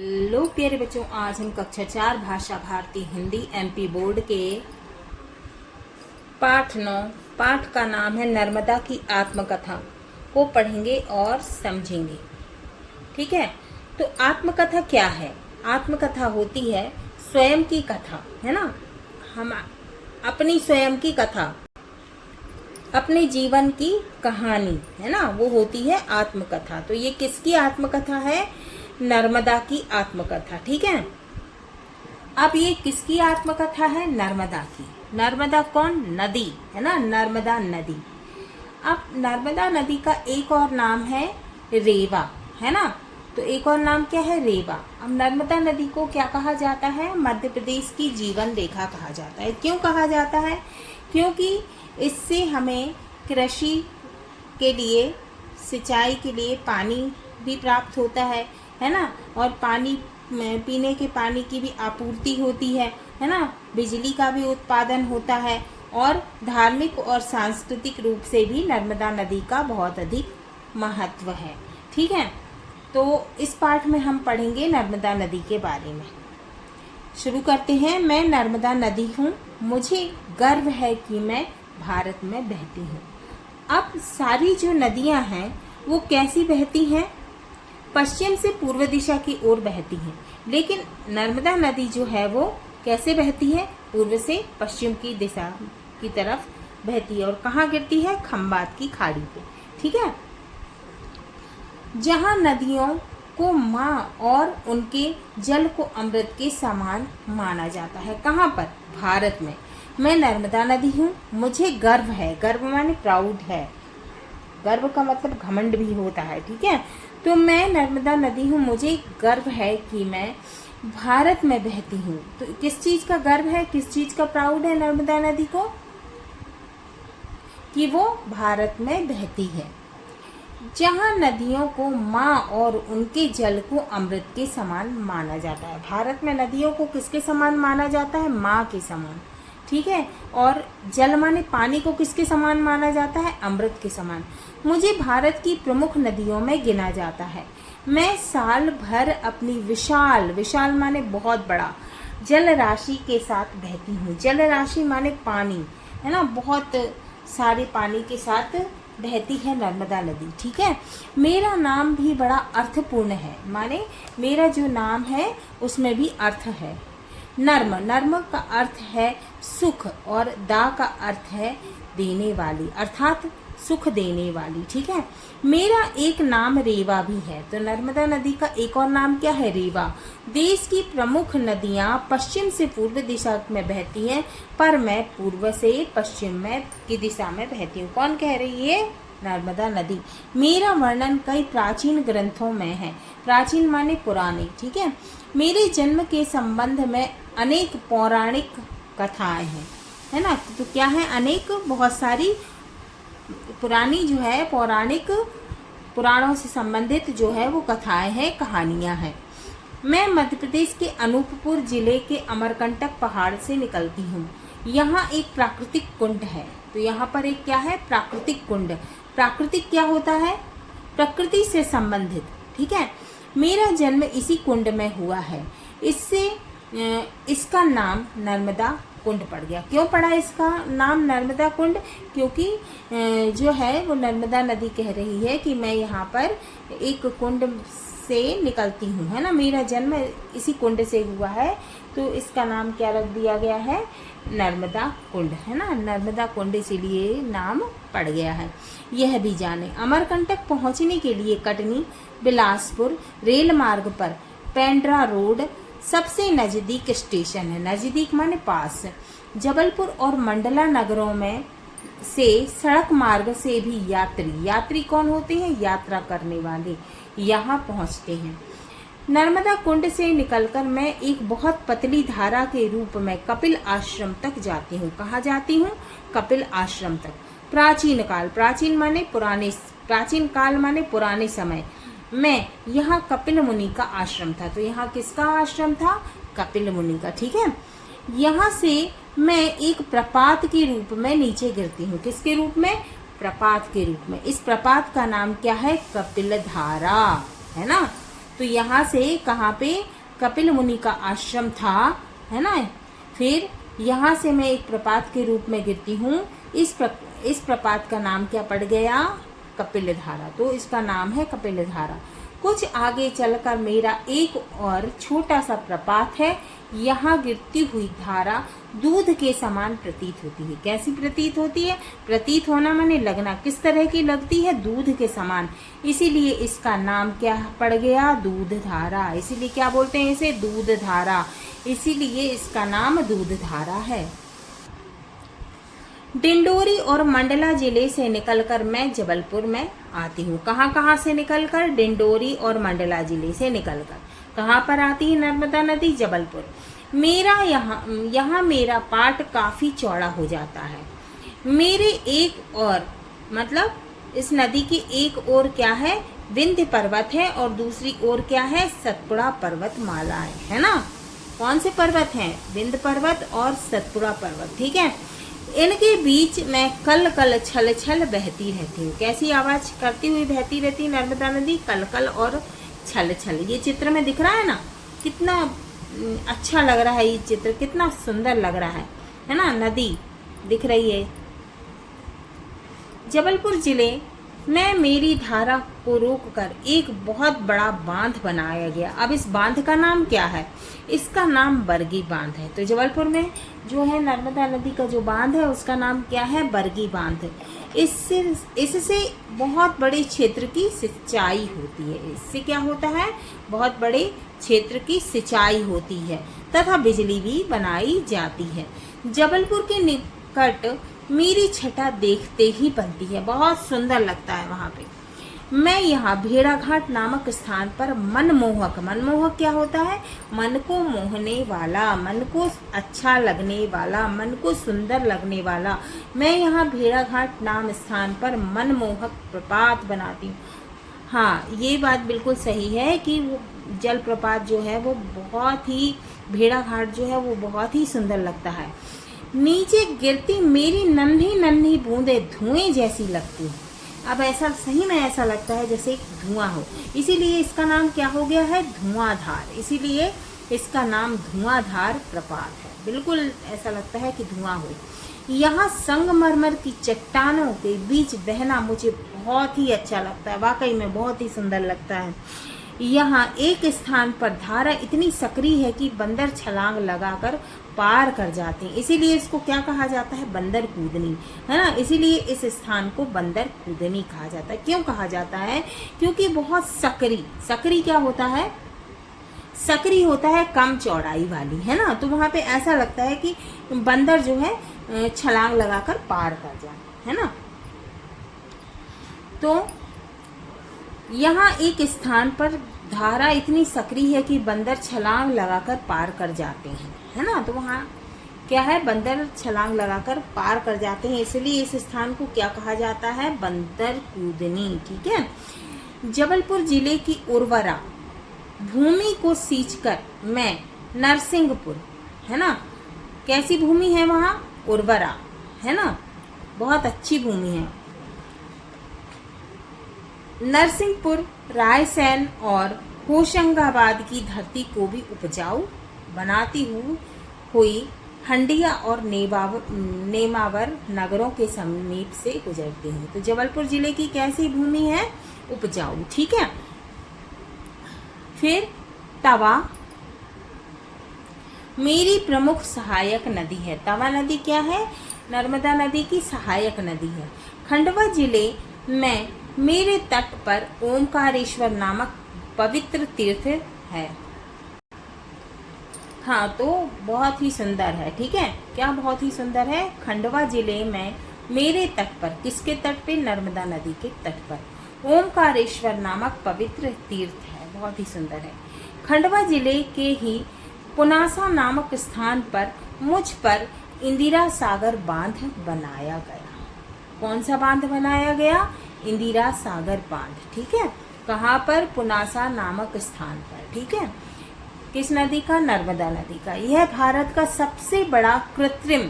Hello प्यारे बच्चों, आज हम कक्षा 4 भाषा भारती हिंदी एमपी बोर्ड के पाठ 9 पाठ का नाम है नर्मदा की आत्मकथा को पढ़ेंगे और समझेंगे। ठीक है, तो आत्मकथा क्या है? आत्मकथा होती है स्वयं की कथा, है ना। हम अपनी स्वयं की कथा, अपने जीवन की कहानी, है ना, वो होती है आत्मकथा। तो ये किसकी आत्मकथा है? नर्मदा की आत्मकथा। ठीक है, अब ये किसकी आत्मकथा है? नर्मदा की। नर्मदा कौन? नदी, है ना, नर्मदा नदी। अब नर्मदा नदी का एक और नाम है रेवा, है ना। तो एक और नाम क्या है? रेवा। अब नर्मदा नदी को क्या कहा जाता है? मध्य प्रदेश की जीवन रेखा कहा जाता है। क्यों कहा जाता है? क्योंकि इससे हमें कृषि के लिए, सिंचाई के लिए पानी भी प्राप्त होता है ना, और पानी, पीने के पानी की भी आपूर्ति होती है ना, बिजली का भी उत्पादन होता है, और धार्मिक और सांस्कृतिक रूप से भी नर्मदा नदी का बहुत अधिक महत्व है। ठीक है, तो इस पाठ में हम पढ़ेंगे नर्मदा नदी के बारे में। शुरू करते हैं। मैं नर्मदा नदी हूँ, मुझे गर्व है कि मैं भारत में बहती हूँ। अब सारी जो नदियाँ हैं वो कैसी बहती हैं? पश्चिम से पूर्व दिशा की ओर बहती हैं, लेकिन नर्मदा नदी जो है वो कैसे बहती है? पूर्व से पश्चिम की दिशा की तरफ बहती है। और कहाँ गिरती है? खंबात की खाड़ी पे। ठीक है, जहाँ नदियों को माँ और उनके जल को अमृत के समान माना जाता है। कहाँ पर? भारत में। मैं नर्मदा नदी हूँ, मुझे गर्व है। गर्व माने प्राउड है। गर्व का मतलब घमंड भी होता है। ठीक है, तो मैं नर्मदा नदी हूँ, मुझे गर्व है कि मैं भारत में बहती हूँ। तो किस चीज का गर्व है, किस चीज का प्राउड है नर्मदा नदी को? कि वो भारत में बहती है। जहाँ नदियों को माँ और उनके जल को अमृत के समान माना जाता है। भारत में नदियों को किसके समान माना जाता है? माँ के समान। ठीक है, और जल माने पानी को किसके समान माना जाता है? अमृत के समान। मुझे भारत की प्रमुख नदियों में गिना जाता है। मैं साल भर अपनी विशाल, विशाल माने बहुत बड़ा, जल राशि के साथ बहती हूँ। जल राशि माने पानी, है ना, बहुत सारे पानी के साथ बहती है नर्मदा नदी। ठीक है, मेरा नाम भी बड़ा अर्थपूर्ण है, माने मेरा जो नाम है उसमें भी अर्थ है। नर्म, नर्म का अर्थ है सुख, और दा का अर्थ है देने वाली, अर्थात सुख देने वाली। ठीक है, मेरा एक नाम रेवा भी है। तो नर्मदा नदी का एक और नाम क्या है? रेवा। देश की प्रमुख नदियां पश्चिम से पूर्व दिशा में बहती हैं, पर मैं पूर्व से पश्चिम में की दिशा में बहती हूँ। कौन कह रही है? नर्मदा नदी। मेरा वर्णन कई प्राचीन ग्रंथों में है। प्राचीन माने पुराने। ठीक है, मेरे जन्म के संबंध में अनेक पौराणिक कथाएं हैं, है ना। तो क्या है? अनेक, बहुत सारी पुरानी जो है, पौराणिक, पुराणों से संबंधित जो है वो कथाएं हैं, कहानियां हैं। मैं मध्य प्रदेश के अनूपपुर जिले के अमरकंटक पहाड़ से निकलती हूँ। यहाँ एक प्राकृतिक कुंड है। तो यहाँ पर एक क्या है? प्राकृतिक कुंड। प्राकृतिक क्या होता है? प्रकृति से संबंधित। ठीक है, मेरा जन्म इसी कुंड में हुआ है, इससे इसका नाम नर्मदा कुंड पड़ गया। क्यों पड़ा इसका नाम नर्मदा कुंड? क्योंकि जो है वो नर्मदा नदी कह रही है कि मैं यहाँ पर एक कुंड से निकलती हूँ, है ना, मेरा जन्म इसी कुंड से हुआ है, तो इसका नाम क्या रख दिया गया है? नर्मदा कुंड, है ना। नर्मदा कुंड इसीलिए नाम पड़ गया है। यह भी जाने, अमरकंटक पहुँचने के लिए कटनी बिलासपुर रेल मार्ग पर पेंड्रा रोड सबसे नजदीक स्टेशन है। नजदीक माने पास। जबलपुर और मंडला नगरों में से सड़क मार्ग से भी यात्री, यात्री कौन होते हैं? यात्रा करने वाले, यहाँ पहुँचते हैं। नर्मदा कुंड से निकलकर मैं एक बहुत पतली धारा के रूप में कपिल आश्रम तक जाती हूँ। कहाँ जाती हूँ? कपिल आश्रम तक। प्राचीन काल, प्राचीन माने पुराने, प्राचीन काल माने पुराने समय में यहाँ कपिल मुनि का आश्रम था। तो यहाँ किसका आश्रम था? कपिल मुनि का। ठीक है, यहाँ से मैं एक प्रपात के रूप में नीचे गिरती हूँ। किसके रूप में? प्रपात के रूप में। इस प्रपात का नाम क्या है? कपिल धारा, है ना। तो यहाँ से कहाँ पे कपिल मुनि का आश्रम था, है ना। फिर यहाँ से मैं एक प्रपात के रूप में गिरती हूँ। इस प्रपात का नाम क्या पड़ गया? कपिल धारा। तो इसका नाम है कपिल धारा। कुछ आगे चलकर मेरा एक और छोटा सा प्रपात है। यहाँ गिरती हुई धारा दूध के समान प्रतीत होती है। कैसी प्रतीत होती है? प्रतीत होना माने लगना। किस तरह की लगती है? दूध के समान। इसीलिए इसका नाम क्या पड़ गया? दूध धारा। इसीलिए क्या बोलते हैं इसे? दूध धारा। इसीलिए इसका नाम दूध धारा है। डिंडोरी और मंडला जिले से निकलकर मैं जबलपुर में आती हूँ। कहाँ से निकलकर? डिंडोरी और मंडला जिले से निकलकर कहाँ पर आती है नर्मदा नदी? जबलपुर। मेरा यहाँ मेरा पाट काफी चौड़ा हो जाता है। मेरे एक और मतलब इस नदी की एक ओर क्या है? विंध्य पर्वत है और दूसरी ओर क्या है? सतपुड़ा पर्वत माला है ना। कौन से पर्वत हैं? विंध्य पर्वत और सतपुड़ा पर्वत, ठीक है। इनके बीच में कल कल छल छल बहती रहती हूँ। कैसी आवाज करती हुई बहती रहती है नर्मदा नदी? कल कल और छल छल। ये चित्र में दिख रहा है ना, कितना अच्छा लग रहा है ये चित्र, कितना सुंदर लग रहा है ना। नदी दिख रही है। जबलपुर जिले में मेरी धारा को रोककर एक बहुत बड़ा बांध बनाया गया। अब इस बांध का नाम क्या है? इसका नाम बरगी बांध है। तो जबलपुर में जो है नर्मदा नदी का जो बांध है उसका नाम क्या है? बरगी बांध। इससे बहुत बड़े क्षेत्र की सिंचाई होती है। इससे क्या होता है? बहुत बड़े क्षेत्र की सिंचाई होती है तथा बिजली भी बनाई जाती है। जबलपुर के निकट मेरी छटा देखते ही बनती है। बहुत सुंदर लगता है वहाँ पे। मैं यहाँ भेड़ाघाट नामक स्थान पर मनमोहक क्या होता है? मन को मोहने वाला, मन को अच्छा लगने वाला, मन को सुंदर लगने वाला। मैं यहाँ भेड़ाघाट नाम स्थान पर मनमोहक प्रपात बनाती हूँ। हाँ, ये बात बिल्कुल सही है कि वो जलप्रपात जो है वो बहुत ही, भेड़ाघाट जो है वो बहुत ही सुंदर लगता है। नीचे गिरती मेरी नन्ही नन्ही बूंदें धुएं जैसी लगती हैं। अब ऐसा सही में ऐसा लगता है जैसे धुआं हो, इसीलिए इसका नाम क्या हो गया है? धुआंधार। इसीलिए इसका नाम धुआंधार प्रपात है। बिल्कुल ऐसा लगता है कि धुआं हो। यहाँ संगमरमर की चट्टानों के बीच बहना मुझे बहुत ही अच्छा लगता है। वाकई में बहुत ही सुंदर लगता है। यहाँ एक स्थान पर धारा इतनी सक्रिय है कि बंदर छलांग लगाकर पार कर जाते हैं। इसीलिए इसको क्या कहा जाता है? बंदर कूदनी, है ना। इसीलिए इस स्थान को बंदर कूदनी कहा जाता है। क्यों कहा जाता है? क्योंकि बहुत सकरी क्या होता है? सकरी होता है कम चौड़ाई वाली, है ना। तो वहां पे ऐसा लगता है कि बंदर जो है छलांग लगाकर पार कर जाए, है ना। तो यहाँ एक स्थान पर धारा इतनी सक्रिय है कि बंदर छलांग लगाकर पार कर जाते हैं, है ना। तो वहाँ क्या है? बंदर छलांग लगाकर पार कर जाते हैं। इसलिए इस स्थान को क्या कहा जाता है? बंदर कूदनी, ठीक है। जबलपुर जिले की उर्वरा भूमि को सींचकर मैं नरसिंहपुर, है ना। कैसी भूमि है वहाँ? उर्वरा, है ना। बहुत अच्छी भूमि है। नरसिंहपुर, रायसेन और होशंगाबाद की धरती को भी उपजाऊ बनाती हुई हंडिया और नेमावर नगरों के समीप से गुजरती है। तो जबलपुर जिले की कैसी भूमि है? उपजाऊ, ठीक है। फिर तवा मेरी प्रमुख सहायक नदी है। तवा नदी क्या है? नर्मदा नदी की सहायक नदी है। खंडवा जिले में मेरे तट पर ओमकारेश्वर नामक पवित्र तीर्थ है। हाँ, तो बहुत ही सुंदर है, ठीक है। क्या बहुत ही सुंदर है? खंडवा जिले में मेरे तट पर, किसके तट पे? नर्मदा नदी के तट पर ओमकारेश्वर नामक पवित्र तीर्थ है। बहुत ही सुंदर है। खंडवा जिले के ही पुनासा नामक स्थान पर मुझ पर इंदिरा सागर बांध बनाया गया। कौन सा बांध बनाया गया? इंदिरा सागर बांध, ठीक है। कहाँ पर? पुनासा नामक स्थान पर, ठीक है। किस नदी का? नर्मदा नदी का। यह भारत का सबसे बड़ा कृत्रिम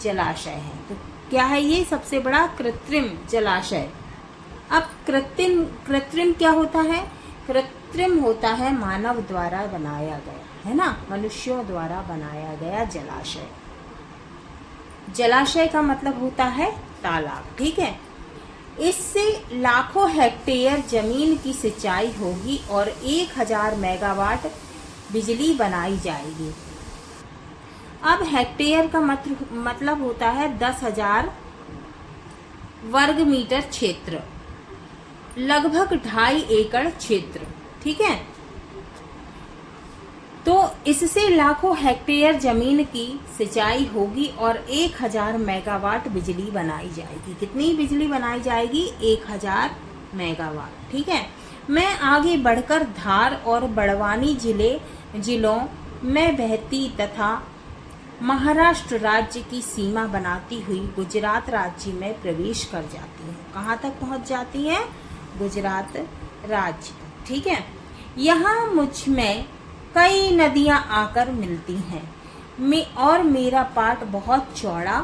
जलाशय है। तो क्या है ये? सबसे बड़ा कृत्रिम जलाशय। अब कृत्रिम क्या होता है? कृत्रिम होता है, मानव द्वारा बनाया गया, है ना, मनुष्यों द्वारा बनाया गया जलाशय। जलाशय का मतलब होता है तालाब, ठीक है। इससे लाखों हेक्टेयर जमीन की सिंचाई होगी और 1000 मेगावाट बिजली बनाई जाएगी। अब हेक्टेयर का मतलब होता है 10,000 वर्ग मीटर क्षेत्र, लगभग 2.5 एकड़ क्षेत्र, ठीक है। तो इससे लाखों हेक्टेयर जमीन की सिंचाई होगी और 1000 मेगावाट बिजली बनाई जाएगी। कितनी बिजली बनाई जाएगी? 1000 मेगावाट, ठीक है। मैं आगे बढ़कर धार और बड़वानी जिलों में बहती तथा महाराष्ट्र राज्य की सीमा बनाती हुई गुजरात राज्य में प्रवेश कर जाती है। कहाँ तक पहुँच जाती है? गुजरात राज्य, ठीक है। यहाँ मुझ में कई नदियाँ आकर मिलती हैं और मेरा पाट बहुत चौड़ा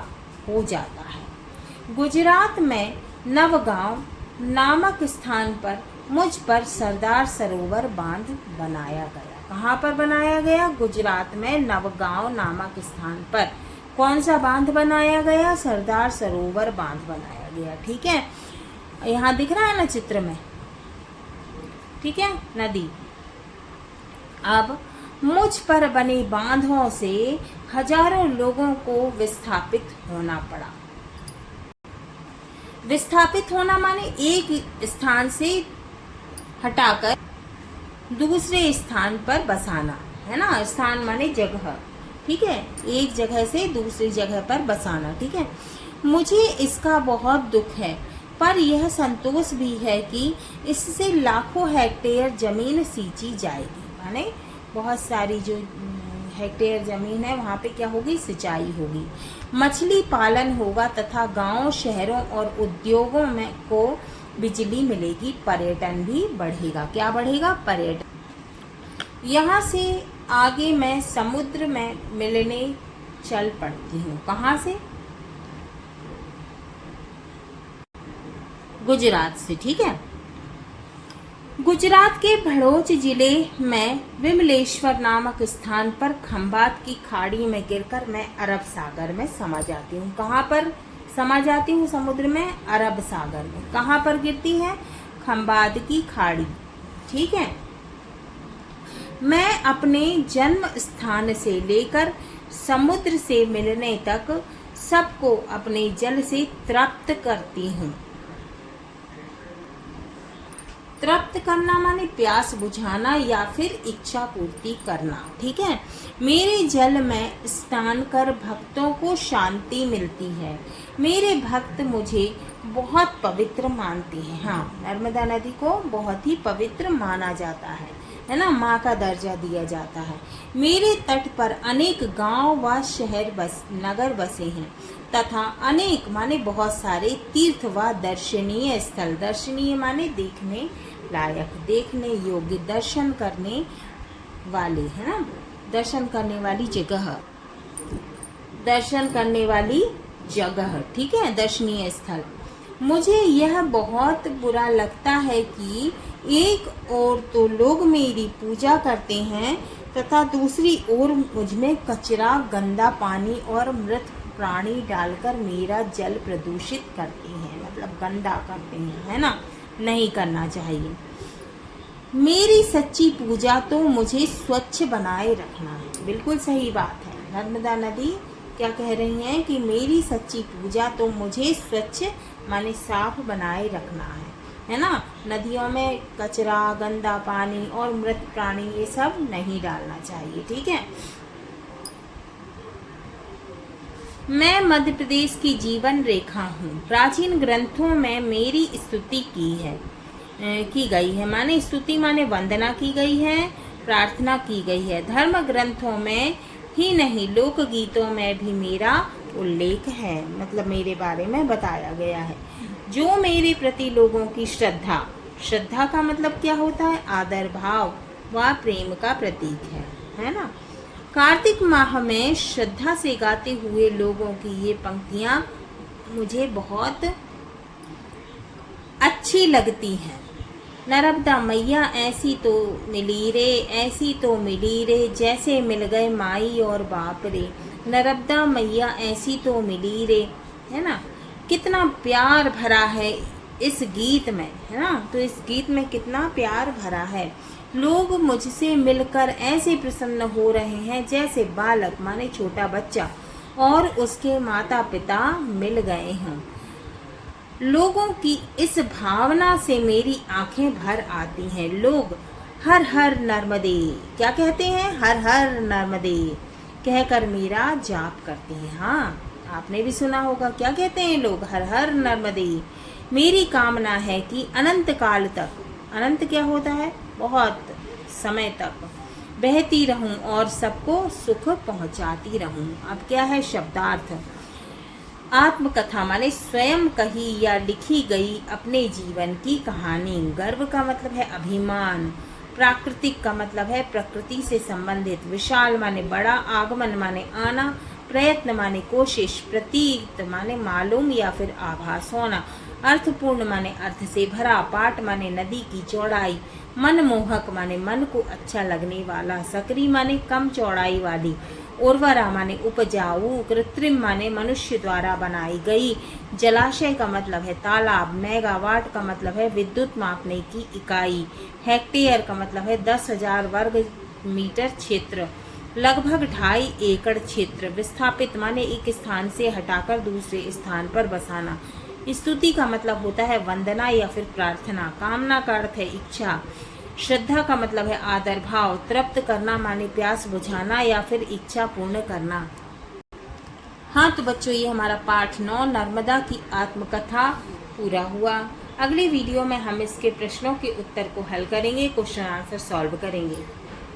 हो जाता है। गुजरात में नवगांव नामक स्थान पर मुझ पर सरदार सरोवर बांध बनाया गया। कहाँ पर बनाया गया? गुजरात में नवगांव नामक स्थान पर कौन सा बांध बनाया गया? सरदार सरोवर बांध बनाया गया, ठीक है। यहाँ दिख रहा है ना चित्र में, ठीक है, नदी। अब मुझ पर बने बांधों से हजारों लोगों को विस्थापित होना पड़ा। विस्थापित होना माने एक स्थान से हटाकर दूसरे स्थान पर बसाना, है ना। स्थान माने जगह, ठीक है, एक जगह से दूसरी जगह पर बसाना, ठीक है। मुझे इसका बहुत दुख है, पर यह संतोष भी है कि इससे लाखों हेक्टेयर जमीन सींची जाएगी। माने बहुत सारी जो हेक्टेयर जमीन है वहाँ पे क्या होगी? सिंचाई होगी। मछली पालन होगा तथा गांवों, शहरों और उद्योगों में को बिजली मिलेगी। पर्यटन भी बढ़ेगा। क्या बढ़ेगा? पर्यटन। यहाँ से आगे मैं समुद्र में मिलने चल पड़ती हूँ। कहाँ से? गुजरात से, ठीक है। गुजरात के भड़ोच जिले में विमलेश्वर नामक स्थान पर खंभात की खाड़ी में गिरकर मैं अरब सागर में समा जाती हूँ। कहाँ पर समा जाती हूँ? समुद्र में, अरब सागर में। कहाँ पर गिरती है? खंभात की खाड़ी, ठीक है। मैं अपने जन्म स्थान से लेकर समुद्र से मिलने तक सबको अपने जल से तृप्त करती हूँ। तृप्त करना माने प्यास बुझाना या फिर इच्छा पूर्ति करना, ठीक है। मेरे जल में स्नान कर भक्तों को शांति मिलती है। मेरे भक्त मुझे बहुत पवित्र मानते हैं। हाँ, नर्मदा नदी को बहुत ही पवित्र माना जाता है ना, माँ का दर्जा दिया जाता है। मेरे तट पर अनेक गांव व नगर बसे हैं तथा अनेक माने बहुत सारे तीर्थ व दर्शनीय स्थल। दर्शनीय माने देखने लायक, देखने योग्य, दर्शन करने वाले, है ना, दर्शन करने वाली जगह, दर्शन करने वाली जगह, ठीक है, दर्शनीय स्थल। मुझे यह बहुत बुरा लगता है कि एक ओर तो लोग मेरी पूजा करते हैं तथा दूसरी ओर मुझमें कचरा, गंदा पानी और मृत प्राणी डालकर मेरा जल प्रदूषित करते हैं, मतलब गंदा करते हैं, है ना, नहीं करना चाहिए। मेरी सच्ची पूजा तो मुझे स्वच्छ बनाए रखना है। बिल्कुल सही बात है। नर्मदा नदी क्या कह रही हैं कि मेरी सच्ची पूजा तो मुझे स्वच्छ माने साफ बनाए रखना है ना। नदियों में कचरा, गंदा पानी और मृत प्राणी ये सब नहीं डालना चाहिए, ठीक है। मैं मध्य प्रदेश की जीवन रेखा हूँ। प्राचीन ग्रंथों में मेरी स्तुति की गई है, माने स्तुति माने वंदना की गई है, प्रार्थना की गई है। धर्म ग्रंथों में ही नहीं, लोक गीतों में भी मेरा उल्लेख है, मतलब मेरे बारे में बताया गया है। जो मेरे प्रति लोगों की श्रद्धा का मतलब क्या होता है? आदर भाव व प्रेम का प्रतीक है ना। कार्तिक माह में श्रद्धा से गाते हुए लोगों की ये पंक्तियां मुझे बहुत अच्छी लगती हैं। नर्मदा मैया ऐसी तो मिली रे, ऐसी तो मिली रे, जैसे मिल गए माई और बाप रे। नर्मदा मैया ऐसी तो मिली रे, है ना। कितना प्यार भरा है इस गीत में, है ना। तो इस गीत में कितना प्यार भरा है। लोग मुझसे मिलकर ऐसे प्रसन्न हो रहे हैं जैसे बालक माने छोटा बच्चा और उसके माता पिता मिल गए हों। लोगों की इस भावना से मेरी आंखें भर आती हैं। लोग हर हर नर्मदे, क्या कहते हैं, हर हर नर्मदे कहकर मेरा जाप करते हैं। हाँ, आपने भी सुना होगा, क्या कहते हैं लोग, हर हर नर्मदे। मेरी कामना है कि अनंत काल तक, अनंत क्या होता है, बहुत समय तक बहती रहूं और सबको सुख पहुंचाती रहूं। अब क्या है शब्दार्थ। आत्मकथा माने स्वयं कही या लिखी गई अपने जीवन की कहानी। गर्व का मतलब है अभिमान। प्राकृतिक का मतलब है प्रकृति से संबंधित। विशाल माने बड़ा। आगमन माने आना। प्रयत्न माने कोशिश। प्रतीत माने मालूम या फिर आभास होना। अर्थपूर्ण माने अर्थ से भरा। पाट माने नदी की चौड़ाई। मनमोहक माने मन को अच्छा लगने वाला। सकरी माने कम चौड़ाई वाली। उर्वरा माने उपजाऊ। कृत्रिम माने मनुष्य द्वारा बनाई गई। जलाशय का मतलब है तालाब। मेगावाट का मतलब है विद्युत मापने की इकाई। हेक्टेयर का मतलब है 10,000 वर्ग मीटर क्षेत्र। लगभग 2.5 एकड़ क्षेत्र। विस्थापित माने एक स्थान से हटाकर दूसरे स्थान पर बसाना। स्तुति का मतलब होता है वंदना या फिर प्रार्थना। कामना का अर्थ है इच्छा। श्रद्धा का मतलब है आदर भाव। तृप्त करना माने प्यास बुझाना या फिर इच्छा पूर्ण करना। हाँ तो बच्चों, ये हमारा पाठ 9 नर्मदा की आत्मकथा पूरा हुआ। अगले वीडियो में हम इसके प्रश्नों के उत्तर को हल करेंगे, क्वेश्चन आंसर सॉल्व करेंगे।